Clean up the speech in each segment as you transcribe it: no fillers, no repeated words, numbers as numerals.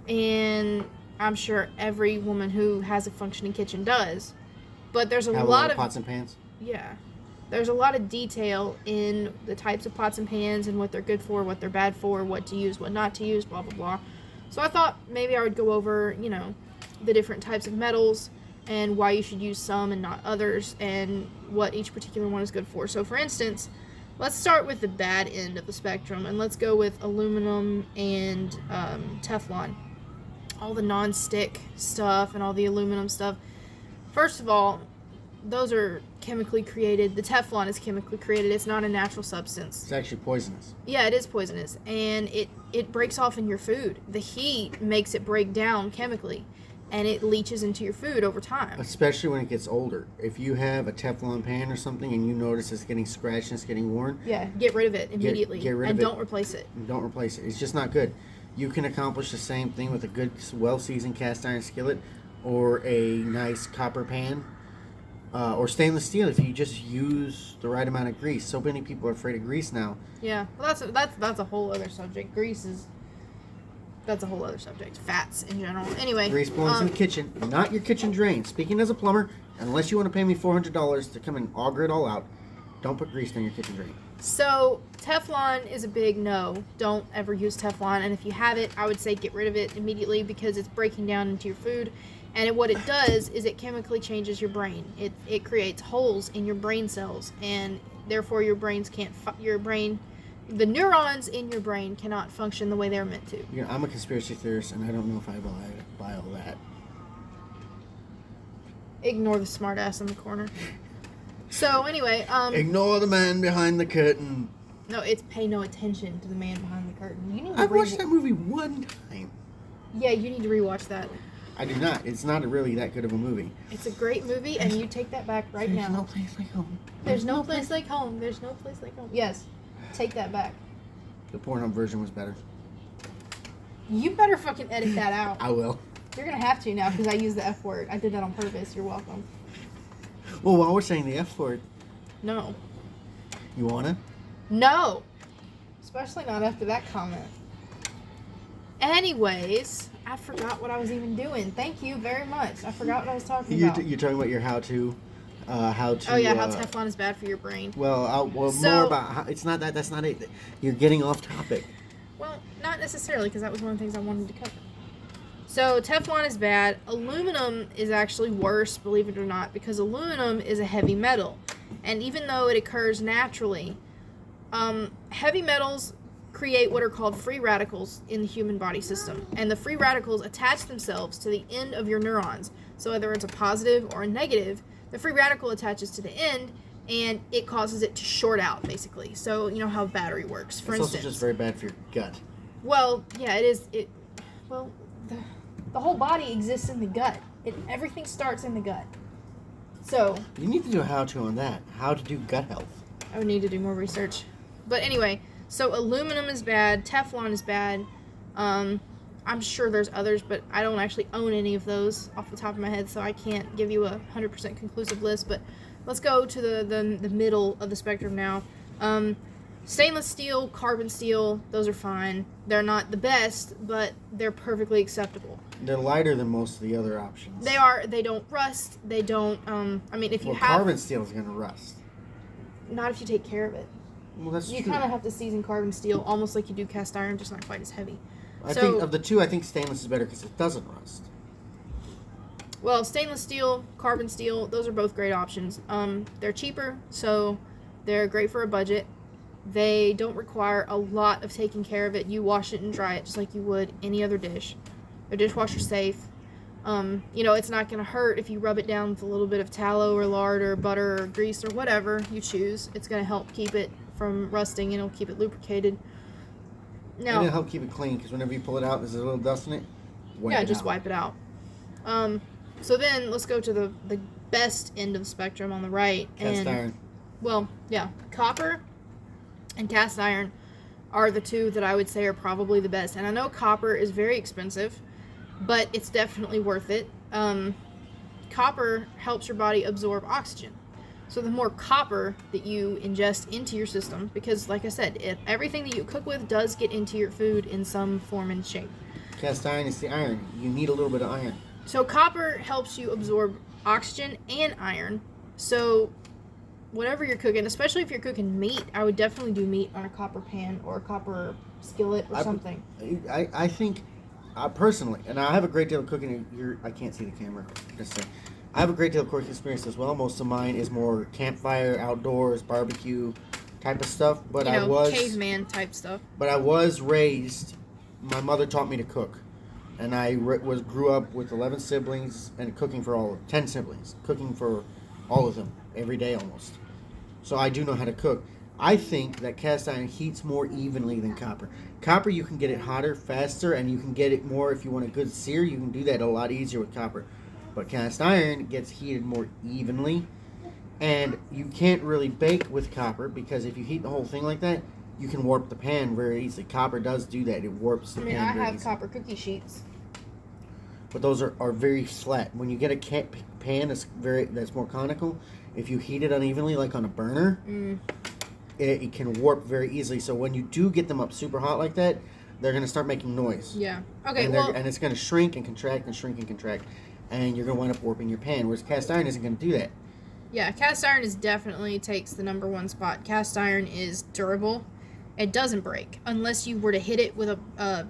and I'm sure every woman who has a functioning kitchen does. But there's a Have lot of pots and pans? Yeah. There's a lot of detail in the types of pots and pans and what they're good for, what they're bad for, what to use, what not to use, blah, blah, blah. So I thought maybe I would go over, the different types of metals and why you should use some and not others and what each particular one is good for. So for instance, let's start with the bad end of the spectrum and let's go with aluminum and Teflon. All the non-stick stuff and all the aluminum stuff. First of all, those are chemically created. The Teflon is chemically created. It's not a natural substance. It's actually poisonous. Yeah, it is poisonous. And it breaks off in your food. The heat makes it break down chemically. And it leaches into your food over time. Especially when it gets older. If you have a Teflon pan or something and you notice it's getting scratched and it's getting worn. Yeah, get rid of it immediately. Get rid of it. And don't replace it. Don't replace it. It's just not good. You can accomplish the same thing with a good, well-seasoned cast iron skillet or a nice copper pan. Or stainless steel if you just use the right amount of grease. So many people are afraid of grease now. Yeah, well that's a whole other subject. That's a whole other subject. Fats in general. Anyway. Grease belongs in the kitchen, not your kitchen drain. Speaking as a plumber, unless you want to pay me $400 to come and auger it all out, don't put grease in your kitchen drain. So Teflon is a big no. Don't ever use Teflon. And if you have it, I would say get rid of it immediately because it's breaking down into your food. And what it does is it chemically changes your brain. It creates holes in your brain cells, and therefore the neurons in your brain cannot function the way they're meant to. Yeah, I'm a conspiracy theorist, and I don't know if I buy all that. Ignore the smartass in the corner. So anyway, ignore the man behind the curtain. No, it's pay no attention to the man behind the curtain. You need to I've watched that movie one time. Yeah, you need to rewatch that. I do not. It's not really that good of a movie. It's a great movie, and you take that back right now. There's no place like home. There's no place like home. There's no place like home. Yes, take that back. The Pornhub version was better. You better fucking edit that out. I will. You're gonna have to now because I used the F word. I did that on purpose. You're welcome. Well, while we're saying the F word. No. You wanna? No. Especially not after that comment. Anyways, I forgot what I was even doing. Thank you very much. I forgot what I was talking about. You're talking about your how-to. How Teflon is bad for your brain. Well, more about how, it's not that. That's not it. You're getting off topic. Well, not necessarily, because that was one of the things I wanted to cover. So Teflon is bad. Aluminum is actually worse, believe it or not, because aluminum is a heavy metal, and even though it occurs naturally, heavy metals create what are called free radicals in the human body system, and the free radicals attach themselves to the end of your neurons. So whether it's a positive or a negative, the free radical attaches to the end, and it causes it to short out, basically. So you know how a battery works, for instance. It's also just very bad for your gut. Well, yeah, it is. The whole body exists in the gut. Everything starts in the gut. So you need to do a how-to on that. How to do gut health. I would need to do more research. But anyway, so aluminum is bad. Teflon is bad. I'm sure there's others, but I don't actually own any of those off the top of my head, so I can't give you a 100% conclusive list. But let's go to the middle of the spectrum now. Stainless steel, carbon steel, those are fine. They're not the best, but they're perfectly acceptable. They're lighter than most of the other options. They are. They don't rust. They don't. If you have carbon steel is going to rust. Not if you take care of it. Well, that's true. You kind of have to season carbon steel, almost like you do cast iron, just not quite as heavy. I think of the two, I think stainless is better because it doesn't rust. Well, stainless steel, carbon steel, those are both great options. They're cheaper, so they're great for a budget. They don't require a lot of taking care of it. You wash it and dry it just like you would any other dish. They're dishwasher safe. It's not going to hurt if you rub it down with a little bit of tallow or lard or butter or grease or whatever you choose. It's going to help keep it from rusting, and it'll keep it lubricated. Now, and it'll help keep it clean, because whenever you pull it out, there's a little dust in it. Wipe it out. So then let's go to the best end of the spectrum on the right. Cast iron. Well, yeah. Copper and cast iron are the two that I would say are probably the best. And I know copper is very expensive, but it's definitely worth it. Copper helps your body absorb oxygen. So the more copper that you ingest into your system, because like I said, everything that you cook with does get into your food in some form and shape. Cast iron is the iron. You need a little bit of iron. So copper helps you absorb oxygen and iron. So whatever you're cooking, especially if you're cooking meat, I would definitely do meat on a copper pan or a copper skillet or something. I think, personally, and I have a great deal of cooking. I can't see the camera. Just say, I have a great deal of cooking experience as well. Most of mine is more campfire, outdoors, barbecue type of stuff. But I was caveman type stuff. But I was raised. My mother taught me to cook, and I grew up with 11 siblings and cooking for 10 siblings, cooking for all of them every day almost. So I do know how to cook. I think that cast iron heats more evenly than copper. Copper, you can get it hotter, faster, and you can get it more if you want a good sear. You can do that a lot easier with copper. But cast iron gets heated more evenly, and you can't really bake with copper because if you heat the whole thing like that, you can warp the pan very easily. Copper does do that. It warps the pan very easily. I have copper cookie sheets. But those are very flat. When you get a pan that's more conical, if you heat it unevenly, like on a burner, it can warp very easily. So when you do get them up super hot like that, they're going to start making noise. Yeah. Okay, and it's going to shrink and contract and shrink and contract. And you're going to wind up warping your pan, whereas cast iron isn't going to do that. Yeah, cast iron definitely takes the number one spot. Cast iron is durable. It doesn't break unless you were to hit it with a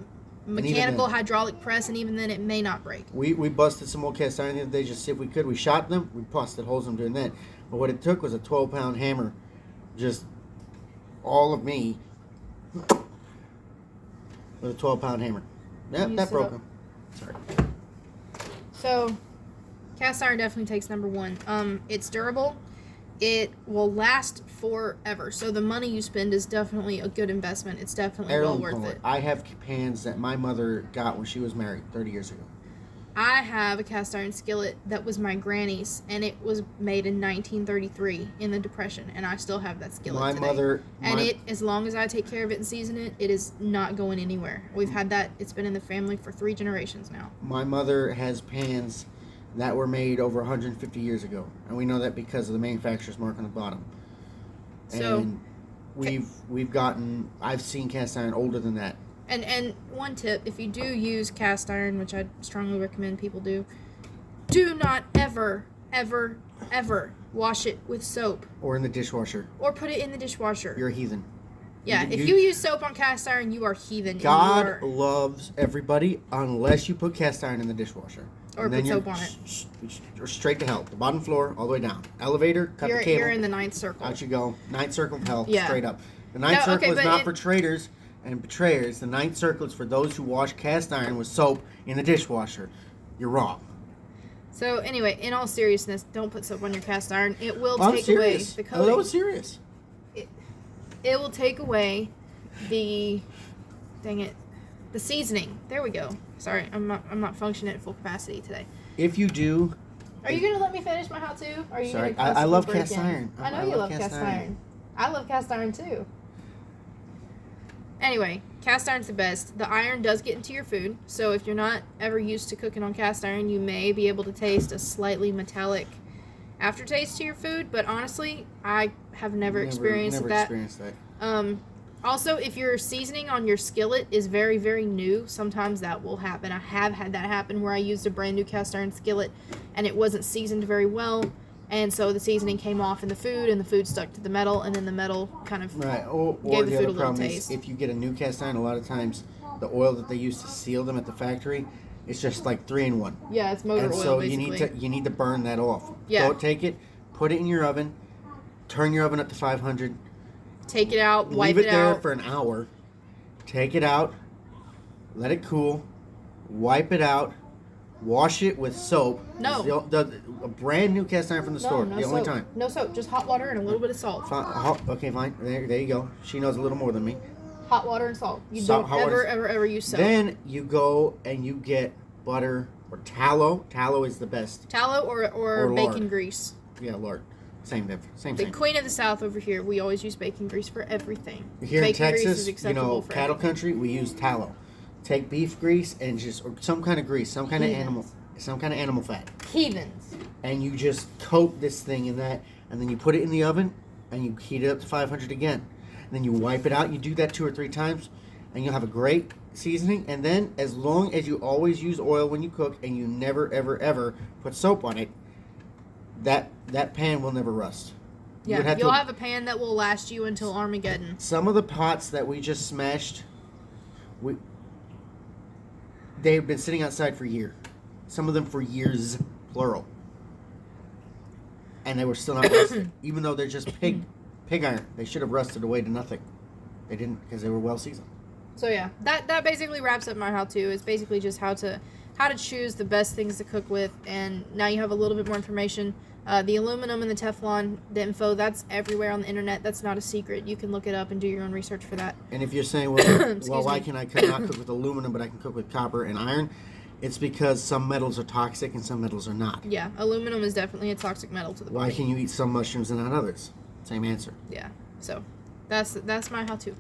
mechanical hydraulic press, and even then it may not break. We busted some old cast iron the other day just to see if we could. We shot them. We busted holes in them doing that. But what it took was a 12-pound hammer. Just all of me with a 12-pound hammer. Yep, that broke them. Sorry. So, cast iron definitely takes number one. It's durable. It will last forever. So the money you spend is definitely a good investment. It's definitely well worth it. I have pans that my mother got when she was married 30 years ago. I have a cast iron skillet that was my granny's, and it was made in 1933 in the Depression, and I still have that skillet today. As long as I take care of it and season it, it is not going anywhere. We've had that. It's been in the family for 3 generations now. My mother has pans that were made over 150 years ago, and we know that because of the manufacturer's mark on the bottom. And I've seen cast iron older than that. And one tip, if you do use cast iron, which I strongly recommend people do not ever, ever, ever wash it with soap. Or in the dishwasher. Or put it in the dishwasher. You're a heathen. Yeah, if you use soap on cast iron, you are heathen. God loves everybody unless you put cast iron in the dishwasher. Or put soap on it. Straight to hell. The bottom floor, all the way down. Elevator, cut the cable. You're in the 9th circle. Out you go. 9th circle of hell, straight up. The 9th circle is not for traitors and betrayers. The 9th circle is for those who wash cast iron with soap in the dishwasher. You're wrong. So anyway, in all seriousness, don't put soap on your cast iron. It will take away the coating. That was serious. It will take away the seasoning. There we go. Sorry, I'm not functioning at full capacity today. If you do, are you gonna let me finish my how to? Are you sorry, I love cast iron. I know you love cast iron. I love cast iron too. Anyway, cast iron's the best. The iron does get into your food, so if you're not ever used to cooking on cast iron, you may be able to taste a slightly metallic aftertaste to your food. But honestly, I have never experienced that. Also, if your seasoning on your skillet is very, very new, sometimes that will happen. I have had that happen where I used a brand new cast iron skillet and it wasn't seasoned very well, and so the seasoning came off in the food and the food stuck to the metal, and then the metal kind of gave the food a little taste. If you get a new cast iron, a lot of times the oil that they use to seal them at the factory, it's just like 3-in-1. Yeah, it's motor oil, so basically. you need to burn that off. Yeah. So take it, put it in your oven, turn your oven up to 500. Take it out, wipe it out. Leave it there out for an hour. Take it out, let it cool, wipe it out, wash it with soap. No. A brand new cast iron from the store. The only time. No soap, just hot water and a little bit of salt. Okay, fine. There you go. She knows a little more than me. Hot water and salt. You don't ever use soap. Then you go and you get butter or tallow. Tallow is the best. Tallow or bacon grease. Yeah, lard. Same. The queen of the South over here, we always use bacon grease for everything. Here bacon in Texas, grease is acceptable for cattle everything. country, we use tallow. Take beef grease and or some kind of grease, some kind of animal fat. Heathens. And you just coat this thing in that, and then you put it in the oven, and you heat it up to 500 again. And then you wipe it out. You do that 2 or 3 times, and you'll have a great seasoning, and then as long as you always use oil when you cook and you never ever ever put soap on it, that pan will never rust. You'll have a pan that will last you until Armageddon. Some of the pots that we just smashed, they've been sitting outside for years. Some of them for years, plural. And they were still not rusted, even though they're just pig iron. They should have rusted away to nothing. They didn't, because they were well seasoned. So yeah, that basically wraps up my how-to. It's basically just how to choose the best things to cook with, and now you have a little bit more information. The aluminum and the Teflon, the info, that's everywhere on the internet. That's not a secret. You can look it up and do your own research for that. And if you're saying, well, why can I not cook with aluminum, but I can cook with copper and iron? It's because some metals are toxic and some metals are not. Yeah, aluminum is definitely a toxic metal to the body. Why can you eat some mushrooms and not others? Same answer. Yeah, so that's my how-to.